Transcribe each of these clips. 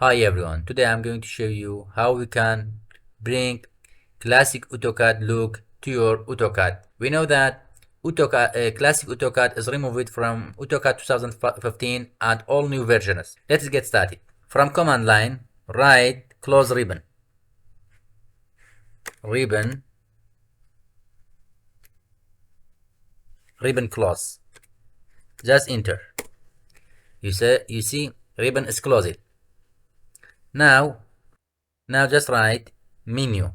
Hi everyone, today I'm going to show you how we can bring Classic AutoCAD look to your AutoCAD. We know that Classic AutoCAD is removed from AutoCAD 2015 and all new versions. Let's get started. From command line, write close ribbon, ribbon close. Just enter. You see ribbon is closed. Now just write menu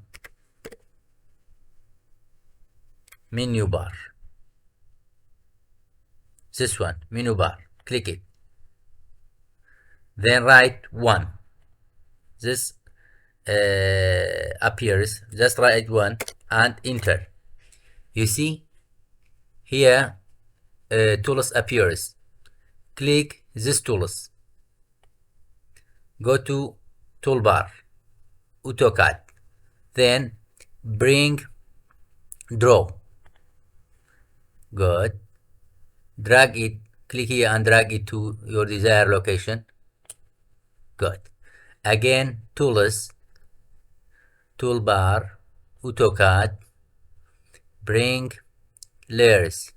bar. This one, menu bar. Click it. Then write 1. This appears. Just write 1 and enter. You see here tools appears. Click this tools. Go to toolbar, AutoCAD. Then bring draw. Good. Drag it. Click here and drag it to your desired location. Good. Again, tools, toolbar, AutoCAD, bring layers.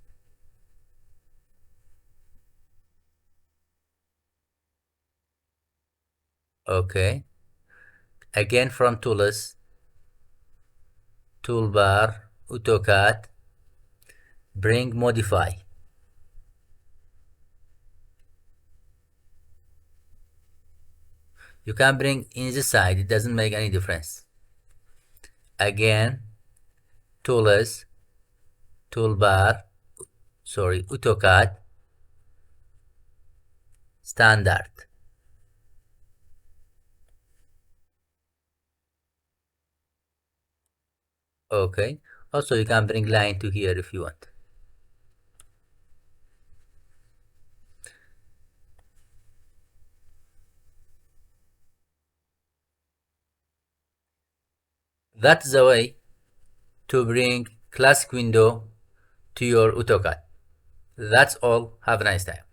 Okay. Again from tools, toolbar, AutoCAD, bring modify. You can bring in this side, it doesn't make any difference. Again, tools, toolbar, AutoCAD, standard. Okay. Also, you can bring line to here if you want. That's the way to bring Classic window to your AutoCAD. That's all. Have a nice time.